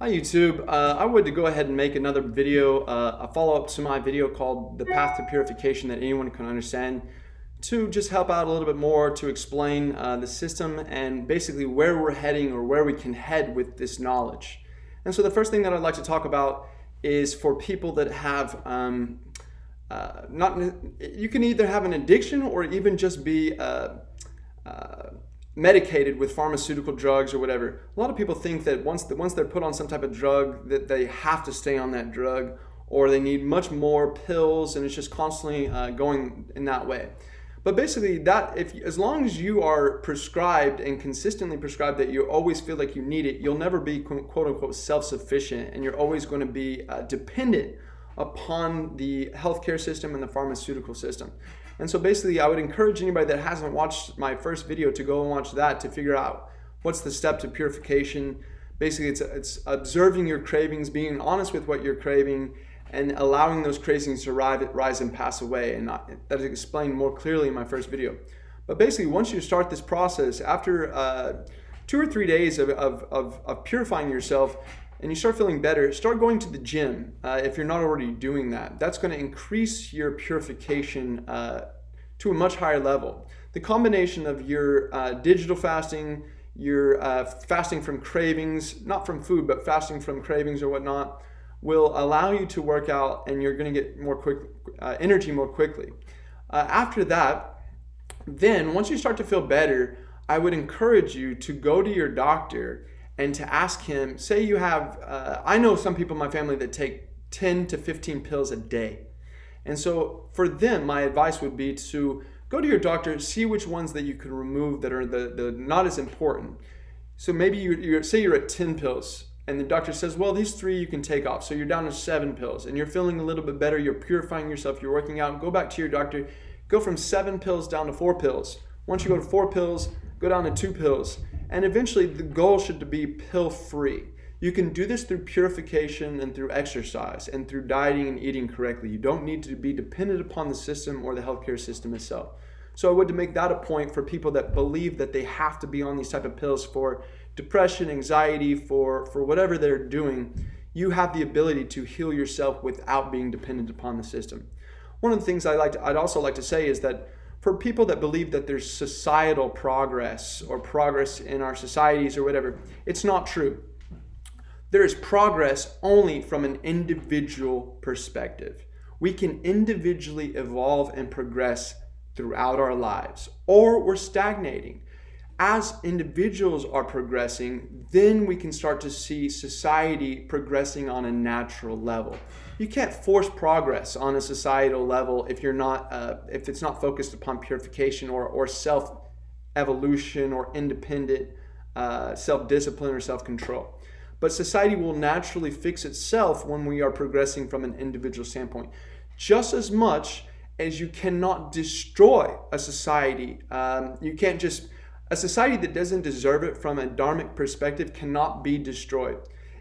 Hi YouTube. I would to go ahead and make another video, a follow-up to my video called The Path to Purification that anyone can understand, to just help out a little bit more to explain the system and basically where we're heading or where we can head with this knowledge. And so the first thing that I'd like to talk about is for people that have not, you can either have an addiction or even just be medicated with pharmaceutical drugs or whatever. A lot of people think that once they're put on some type of drug that they have to stay on that drug, or they need much more pills, and it's just constantly going in that way. But basically, that as long as you are prescribed and consistently prescribed that you always feel like you need it, you'll never be quote unquote self-sufficient, and you're always going to be dependent upon the healthcare system and the pharmaceutical system. And so basically, I would encourage anybody that hasn't watched my first video to go and watch that to figure out what's the step to purification. Basically, it's observing your cravings, being honest with what you're craving, and allowing those cravings to rise and pass away. And that is explained more clearly in my first video. But basically, once you start this process, after 2 or 3 days of purifying yourself, and you start feeling better, start going to the gym if you're not already doing that. That's going to increase your purification to a much higher level. The combination of your digital fasting, your fasting from cravings, not from food, but fasting from cravings or whatnot, will allow you to work out, and you're going to get more energy more quickly. After that, then once you start to feel better, I would encourage you to go to your doctor and to ask him, say you have, I know some people in my family that take 10 to 15 pills a day. And so for them, my advice would be to go to your doctor, see which ones that you can remove that are the not as important. So maybe you say you're at 10 pills and the doctor says, well, these 3 you can take off. So you're down to 7 pills and you're feeling a little bit better. You're purifying yourself. You're working out. Go back to your doctor. Go from 7 pills down to 4 pills. Once you go to 4 pills, go down to 2 pills. And eventually the goal should be pill-free. You can do this through purification and through exercise and through dieting and eating correctly. You don't need to be dependent upon the system or the healthcare system itself. So I would make that a point for people that believe that they have to be on these type of pills for depression, anxiety, for whatever they're doing. You have the ability to heal yourself without being dependent upon the system. One of the things I'd also like to say is that for people that believe that there's societal progress or progress in our societies or whatever, it's not true. There is progress only from an individual perspective. We can individually evolve and progress throughout our lives, or we're stagnating. As individuals are progressing, then we can start to see society progressing on a natural level. You can't force progress on a societal level if it's not focused upon purification or self-evolution or independent self-discipline or self-control. But society will naturally fix itself when we are progressing from an individual standpoint. Just as much as you cannot destroy a society, a society that doesn't deserve it from a dharmic perspective cannot be destroyed.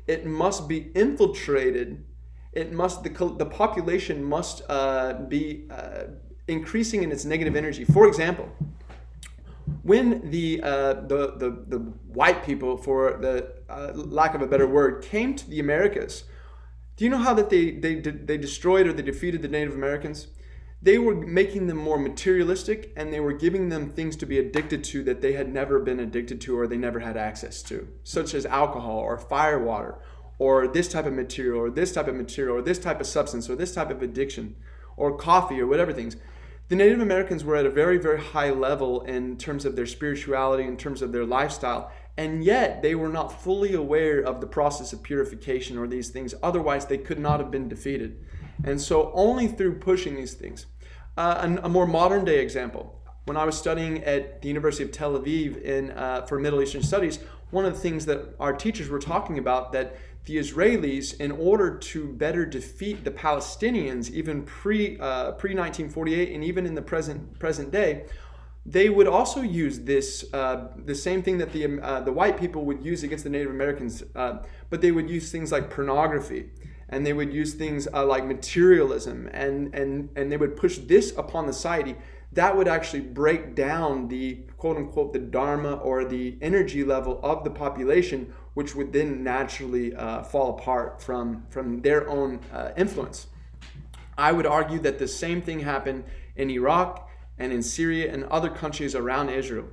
It must be infiltrated. The population must be increasing in its negative energy. For example, when the white people, for the lack of a better word, came to the Americas, do you know how that they destroyed or they defeated the Native Americans? They were making them more materialistic, and they were giving them things to be addicted to that they had never been addicted to or they never had access to, such as alcohol or firewater or this type of material or this type of material or this type of substance or this type of addiction or coffee or whatever things. The Native Americans were at a very, very high level in terms of their spirituality, in terms of their lifestyle, and yet they were not fully aware of the process of purification or these things. Otherwise, they could not have been defeated. And so only through pushing these things. A more modern day example, when I was studying at the University of Tel Aviv for Middle Eastern Studies, one of the things that our teachers were talking about, that the Israelis, in order to better defeat the Palestinians, even pre-1948 and even in the present day, they would also use this the same thing that the white people would use against the Native Americans, but they would use things like pornography. And they would use things like materialism, and they would push this upon the society. That would actually break down the quote unquote the dharma or the energy level of the population, which would then naturally fall apart from their own influence. I would argue that the same thing happened in Iraq and in Syria and other countries around Israel.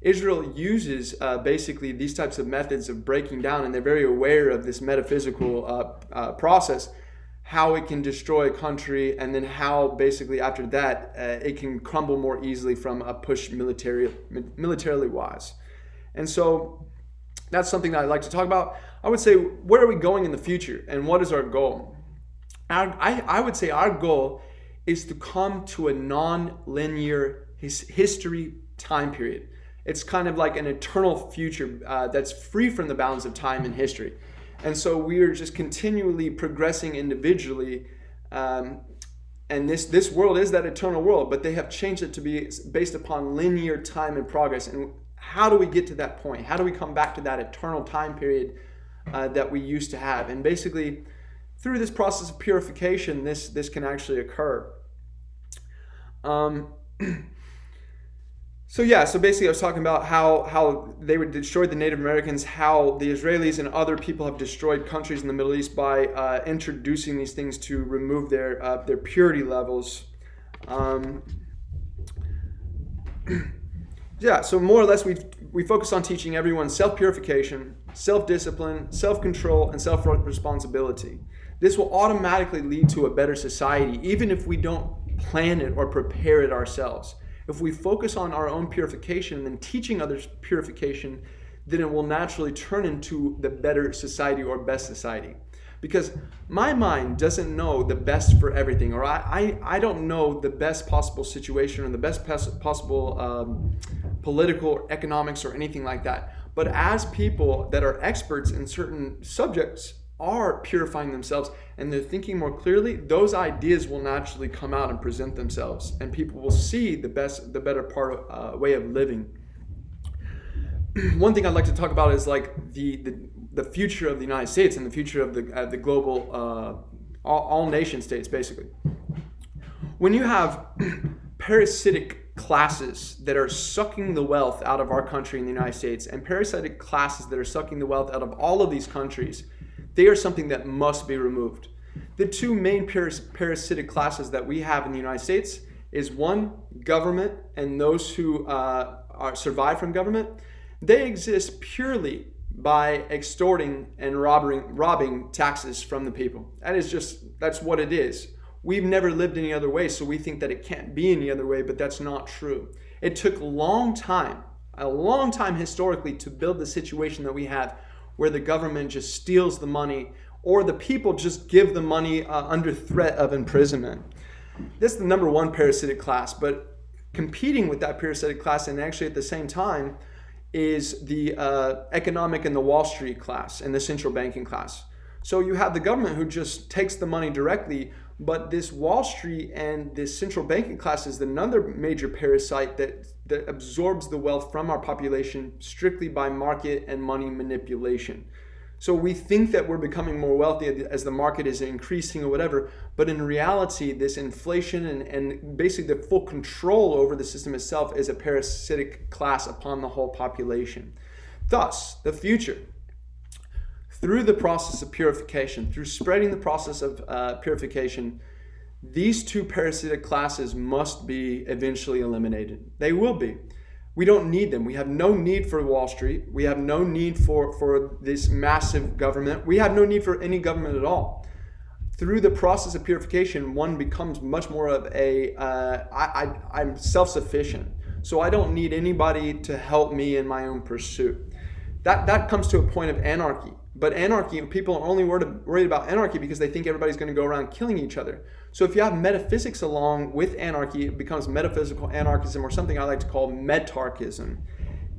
Israel uses basically these types of methods of breaking down, and they're very aware of this metaphysical process, how it can destroy a country, and then how basically after that it can crumble more easily from a push militarily wise. And so that's something that I'd like to talk about. I would say, where are we going in the future, and what is our goal? I would say our goal is to come to a non-linear history time period. It's kind of like an eternal future that's free from the bounds of time and history. And so we are just continually progressing individually. And this world is that eternal world, but they have changed it to be based upon linear time and progress. And how do we get to that point? How do we come back to that eternal time period that we used to have? And basically, through this process of purification, this can actually occur. So basically I was talking about how they would destroy the Native Americans, how the Israelis and other people have destroyed countries in the Middle East by introducing these things to remove their purity levels. So more or less we focus on teaching everyone self-purification, self-discipline, self-control, and self-responsibility. This will automatically lead to a better society, even if we don't plan it or prepare it ourselves. If we focus on our own purification and then teaching others purification, then it will naturally turn into the better society or best society. Because my mind doesn't know the best for everything, or I don't know the best possible situation or the best possible political or economics or anything like that. But as people that are experts in certain subjects are purifying themselves and they're thinking more clearly, those ideas will naturally come out and present themselves, and people will see the better way of living. One thing I'd like to talk about is like the future of the United States and the future of the global all nation states, basically. When you have parasitic classes that are sucking the wealth out of our country in the United States, and parasitic classes that are sucking the wealth out of all of these countries, they are something that must be removed. The two main parasitic classes that we have in the United States is one, government, and those who survive from government. They exist purely by extorting and robbing taxes from the people. That's what it is. We've never lived any other way, so we think that it can't be any other way, but that's not true. It took a long time historically to build the situation that we have, where the government just steals the money, or the people just give the money under threat of imprisonment. That's the number one parasitic class, but competing with that parasitic class, and actually at the same time, is the economic and the Wall Street class and the central banking class. So you have the government who just takes the money directly, but this Wall Street and this central banking class is another major parasite that absorbs the wealth from our population strictly by market and money manipulation. So we think that we're becoming more wealthy as the market is increasing or whatever, but in reality, this inflation and basically the full control over the system itself is a parasitic class upon the whole population. Thus, the future, through the process of purification, through spreading the process of purification, these two parasitic classes must be eventually eliminated. They will be. We don't need them. We have no need for Wall Street. We have no need for this massive government. We have no need for any government at all. Through the process of purification, one becomes much more of I'm self-sufficient. So I don't need anybody to help me in my own pursuit. That comes to a point of anarchy. But anarchy, people are only worried about anarchy because they think everybody's going to go around killing each other. So if you have metaphysics along with anarchy, it becomes metaphysical anarchism, or something I like to call metarchism.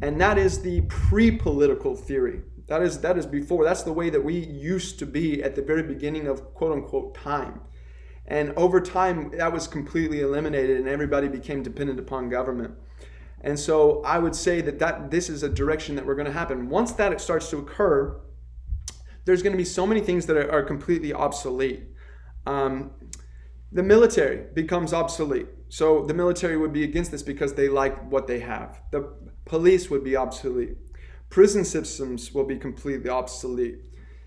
And that is the pre-political theory. That is before. That's the way that we used to be at the very beginning of quote unquote time. And over time, that was completely eliminated and everybody became dependent upon government. And so I would say that this is a direction that we're going to happen. Once that starts to occur, there's going to be so many things that are completely obsolete. The military becomes obsolete. So the military would be against this because they like what they have. The police would be obsolete. Prison systems will be completely obsolete.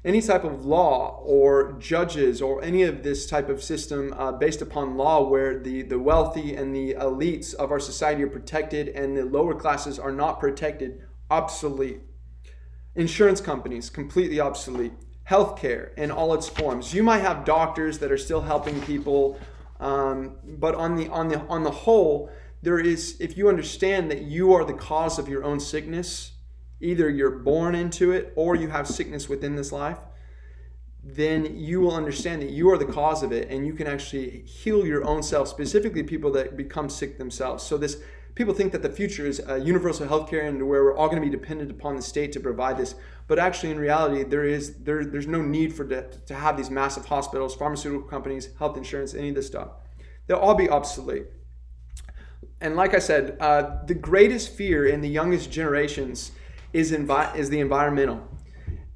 Any type of law or judges or any of this type of system based upon law where the wealthy and the elites of our society are protected and the lower classes are not protected, obsolete. Insurance companies, completely obsolete. Healthcare in all its forms. You might have doctors that are still helping people, but on the whole, there is, if you understand that you are the cause of your own sickness, either you're born into it or you have sickness within this life, then you will understand that you are the cause of it and you can actually heal your own self, specifically people that become sick themselves. So people think that the future is universal healthcare and where we're all going to be dependent upon the state to provide this. But actually, in reality, there's no need to have these massive hospitals, pharmaceutical companies, health insurance, any of this stuff. They'll all be obsolete. And like I said, the greatest fear in the youngest generations is the environmental,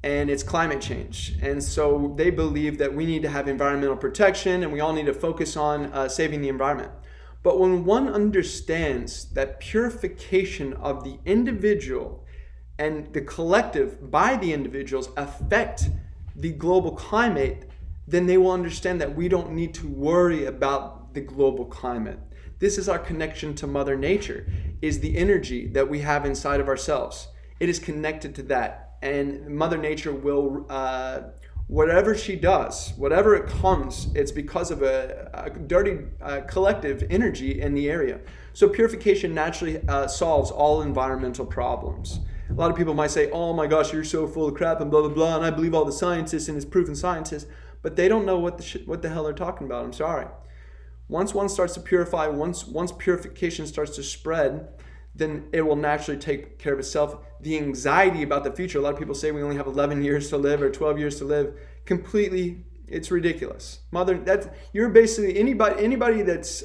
and it's climate change. And so they believe that we need to have environmental protection and we all need to focus on saving the environment. But when one understands that purification of the individual and the collective by the individuals affect the global climate, then they will understand that we don't need to worry about the global climate. This is our connection to Mother Nature, is the energy that we have inside of ourselves. It is connected to that. And Mother Nature will, whatever she does, whatever it comes, it's because of a dirty collective energy in the area. So purification naturally solves all environmental problems. A lot of people might say, oh my gosh, you're so full of crap and blah, blah, blah, and I believe all the scientists and it's proven scientists, but they don't know what the hell they're talking about. I'm sorry. Once one starts to purify, once purification starts to spread, then it will naturally take care of itself. The anxiety about the future, a lot of people say we only have 11 years to live or 12 years to live. Completely, it's ridiculous. You're basically, anybody that's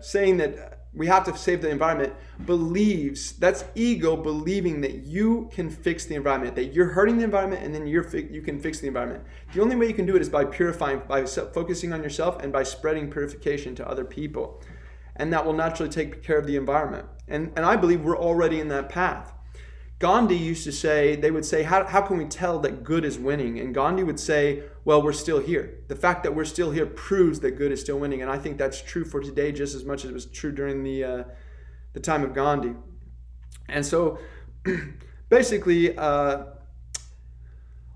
saying that we have to save the environment believes, that's ego believing that you can fix the environment, that you're hurting the environment and then you can fix the environment. The only way you can do it is by purifying, by focusing on yourself and by spreading purification to other people. And that will naturally take care of the environment. And I believe we're already in that path. Gandhi used to say, they would say, how can we tell that good is winning? And Gandhi would say, well, we're still here. The fact that we're still here proves that good is still winning. And I think that's true for today just as much as it was true during the time of Gandhi. And so basically, all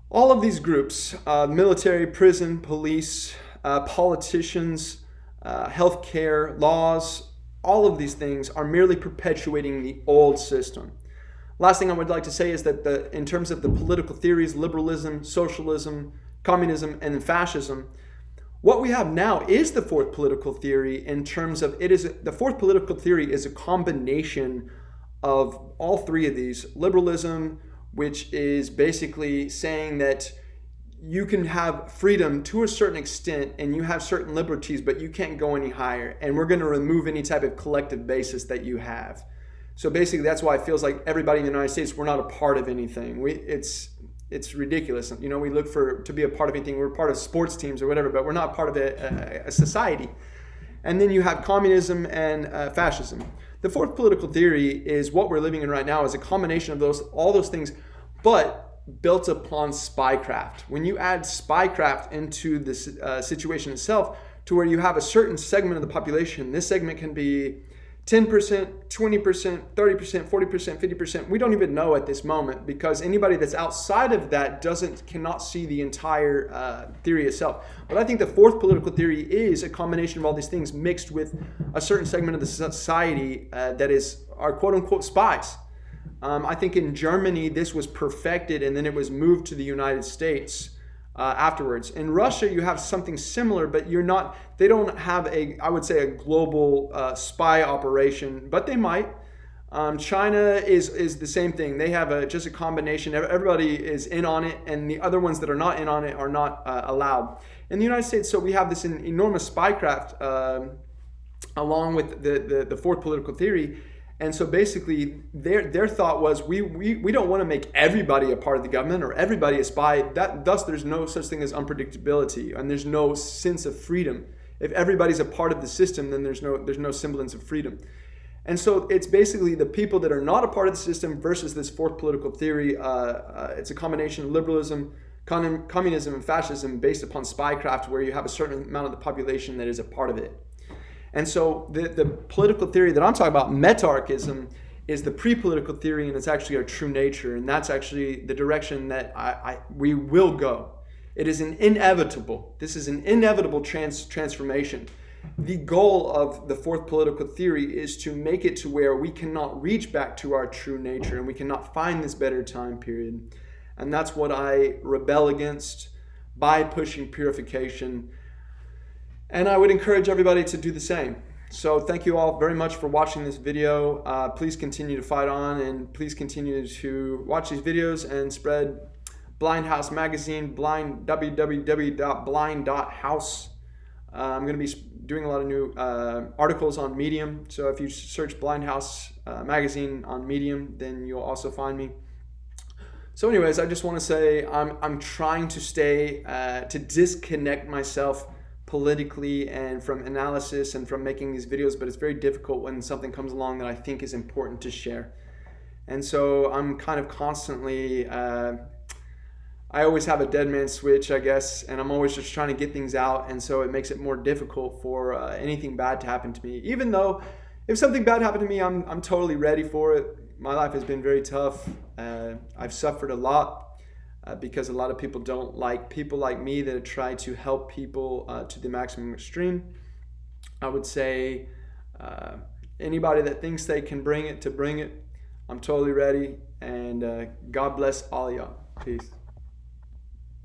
of these groups, military, prison, police, politicians, healthcare, laws, all of these things are merely perpetuating the old system. Last thing I would like to say is that in terms of the political theories, liberalism, socialism, communism, and fascism, what we have now is the fourth political theory in terms of the fourth political theory is a combination of all three of these. Liberalism, which is basically saying that you can have freedom to a certain extent and you have certain liberties, but you can't go any higher. And we're going to remove any type of collective basis that you have. So basically, that's why it feels like everybody in the United States, we're not a part of anything. It's ridiculous. You know, we look to be a part of anything. We're part of sports teams or whatever, but we're not part of a society. And then you have communism and fascism. The fourth political theory is what we're living in right now is a combination of all those things, but built upon spycraft. When you add spycraft into this situation itself, to where you have a certain segment of the population, this segment can be 10%, 20%, 30%, 40%, 50%. We don't even know at this moment because anybody that's outside of that cannot see the entire theory itself. But I think the fourth political theory is a combination of all these things mixed with a certain segment of the society that is our quote-unquote spies. I think in Germany this was perfected and then it was moved to the United States afterwards. In Russia you have something similar, but they don't have I would say a global spy operation, but they might. China is the same thing. They have just a combination. Everybody is in on it, and the other ones that are not in on it are not allowed. In the United States, so we have this enormous spycraft along with the fourth political theory. And so basically their thought was we don't want to make everybody a part of the government or everybody a spy. Thus there's no such thing as unpredictability and there's no sense of freedom. If everybody's a part of the system, then there's no semblance of freedom. And so it's basically the people that are not a part of the system versus this fourth political theory. It's a combination of liberalism, communism, and fascism based upon spycraft, where you have a certain amount of the population that is a part of it. And so the political theory that I'm talking about, meta-archism, is the pre-political theory, and it's actually our true nature. And that's actually the direction that we will go. It is this is an inevitable transformation. The goal of the fourth political theory is to make it to where we cannot reach back to our true nature and we cannot find this better time period. And that's what I rebel against by pushing purification. And I would encourage everybody to do the same. So thank you all very much for watching this video. Please continue to fight on, and please continue to watch these videos and spread Blind House Magazine, www.blind.house. I'm going to be doing a lot of new articles on Medium. So if you search Blind House Magazine on Medium, then you'll also find me. So anyways, I just want to say I'm trying to to disconnect myself politically and from analysis and from making these videos, but it's very difficult when something comes along that I think is important to share. And so I'm kind of constantly, I always have a dead man switch, I guess, and I'm always just trying to get things out, and so it makes it more difficult for anything bad to happen to me. Even though if something bad happened to me, I'm totally ready for it. My life has been very tough. I've suffered a lot. Because a lot of people don't like people like me that try to help people to the maximum extreme. I would say anybody that thinks they can bring it, I'm totally ready. And God bless all y'all. Peace.